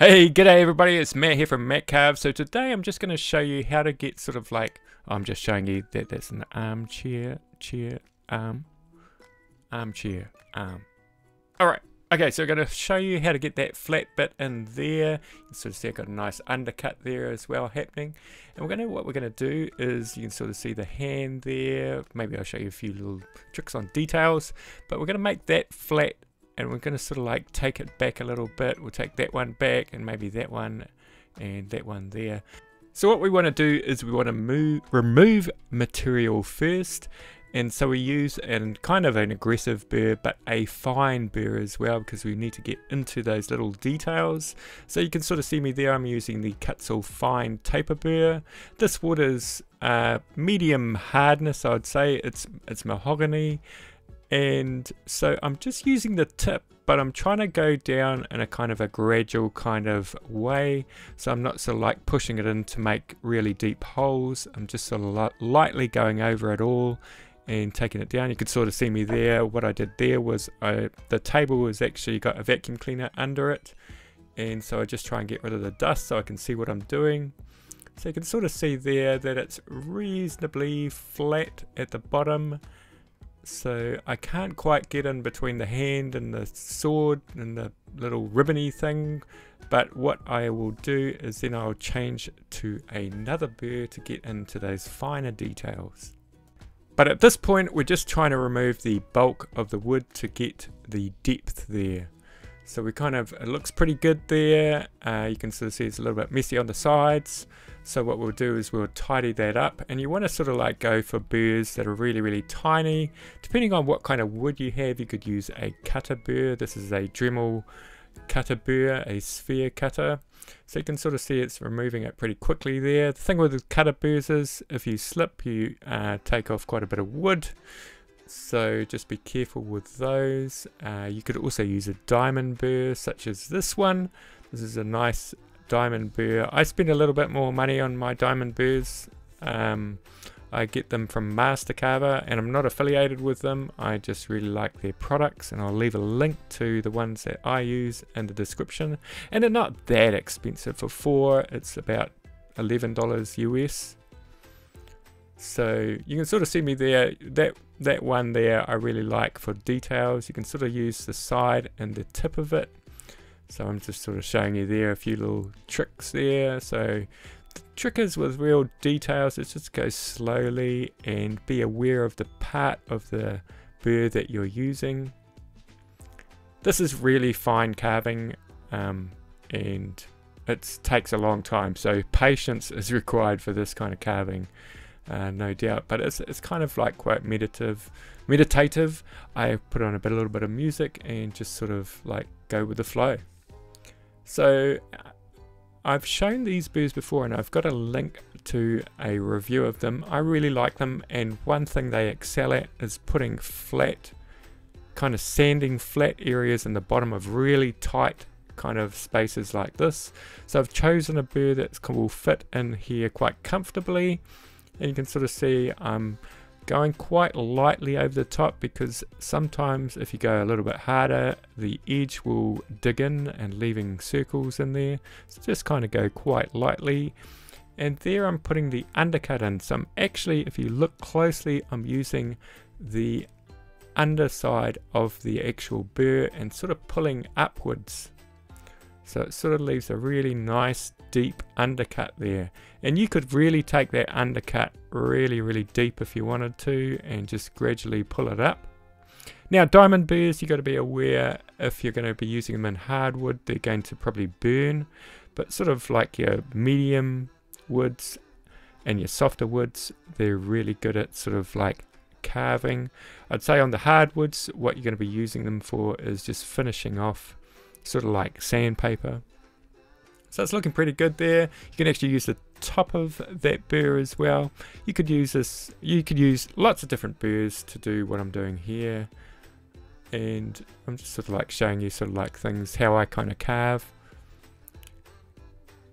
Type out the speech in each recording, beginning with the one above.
Hey, g'day everybody, it's Matt here from Matt Carve. So today I'm just going to show you how to get sort of like, I'm just showing you that that's an armchair, armchair. Alright, okay, so I'm going to show you how to get that flat bit in there. You can sort of see I've got a nice undercut there as well happening. And what we're going to do is, you can sort of see the hand there. Maybe I'll show you a few little tricks on details. But we're going to make that flat. And we're going to sort of like take it back a little bit. We'll take that one back and maybe that one and that one there. So what we want to do is we want to remove material first. And so we use kind of an aggressive burr, but a fine burr as well, because we need to get into those little details. So you can sort of see me there. I'm using the Cutsaw Fine Taper Burr. This wood is medium hardness, I would say. It's mahogany. And so I'm just using the tip, but I'm trying to go down in a kind of a gradual kind of way. So I'm not sort of like pushing it in to make really deep holes. I'm just sort of lightly going over it all and taking it down. You could sort of see me there. What I did there was the table has actually got a vacuum cleaner under it. And so I just try and get rid of the dust so I can see what I'm doing. So you can sort of see there that it's reasonably flat at the bottom. So I can't quite get in between the hand and the sword and the little ribbony thing, but what I will do is then I'll change to another burr to get into those finer details. But at this point we're just trying to remove the bulk of the wood to get the depth there. So we kind of, it looks pretty good there. You can sort of see it's a little bit messy on the sides. So what we'll do is we'll tidy that up, and you want to sort of like go for burrs that are really tiny. Depending on what kind of wood you have, you could use a cutter burr. This is a Dremel cutter burr, a sphere cutter. So you can sort of see it's removing it pretty quickly there. The thing with the cutter burrs is if you slip, you take off quite a bit of wood. So just be careful with those. You could also use a diamond burr such as this one. This is a nice diamond burr. I spend a little bit more money on my diamond burrs. I get them from Master Carver and I'm not affiliated with them. I just really like their products, and I'll leave a link to the ones that I use in the description. And they're not that expensive. For 4 it's about $11 US. So you can sort of see me there, that one there I really like for details. You can sort of use the side and the tip of it. So I'm just sort of showing you there a few little tricks there. So the trick is with real details, it's just go slowly and be aware of the part of the burr that you're using. This is really fine carving and it takes a long time, so patience is required for this kind of carving. No doubt, but it's kind of like quite meditative. I put on a little bit of music and just sort of like go with the flow. So I've shown these burrs before, and I've got a link to a review of them. I really like them, and one thing they excel at is putting flat, kind of sanding flat areas in the bottom of really tight kind of spaces like this. So I've chosen a burr that will fit in here quite comfortably. And you can sort of see I'm going quite lightly over the top, because sometimes if you go a little bit harder, the edge will dig in and leaving circles in there. So just kind of go quite lightly. And there I'm putting the undercut in. So I'm actually, if you look closely, I'm using the underside of the actual burr and sort of pulling upwards. So it sort of leaves a really nice deep undercut there. And you could really take that undercut really deep if you wanted to, and just gradually pull it up. Now diamond burrs, you've got to be aware, if you're going to be using them in hardwood, they're going to probably burn. But sort of like your medium woods and your softer woods, they're really good at sort of like carving. I'd say on the hardwoods, what you're going to be using them for is just finishing off, sort of like sandpaper. So it's looking pretty good there. You can actually use the top of that burr as well. You could use this, you could use lots of different burrs to do what I'm doing here. And I'm just sort of like showing you sort of like things, how I kind of carve.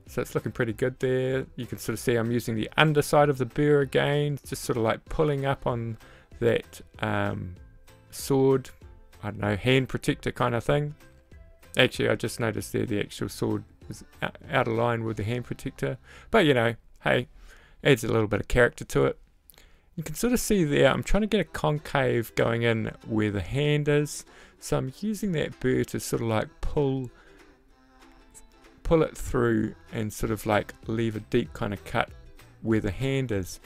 So it's looking pretty good there. You can sort of see I'm using the underside of the burr again, just sort of like pulling up on that sword, I don't know, hand protector kind of thing. Actually, I just noticed there the actual sword is out of line with the hand protector, but you know, hey, adds a little bit of character to it. You can sort of see there, I'm trying to get a concave going in where the hand is, so I'm using that burr to sort of like pull it through and sort of like leave a deep kind of cut where the hand is.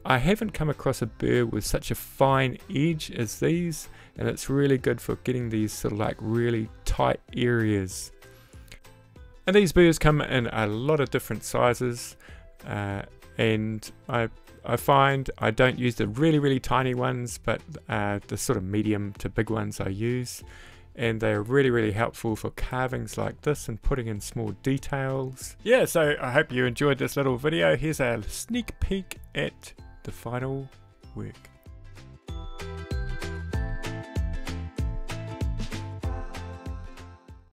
I haven't come across a burr with such a fine edge as these, and it's really good for getting these sort of like really tight areas. And these burrs come in a lot of different sizes, and I find I don't use the really tiny ones, but the sort of medium to big ones I use, and they're really helpful for carvings like this and putting in small details. Yeah, so I hope you enjoyed this little video. Here's a sneak peek at the final work.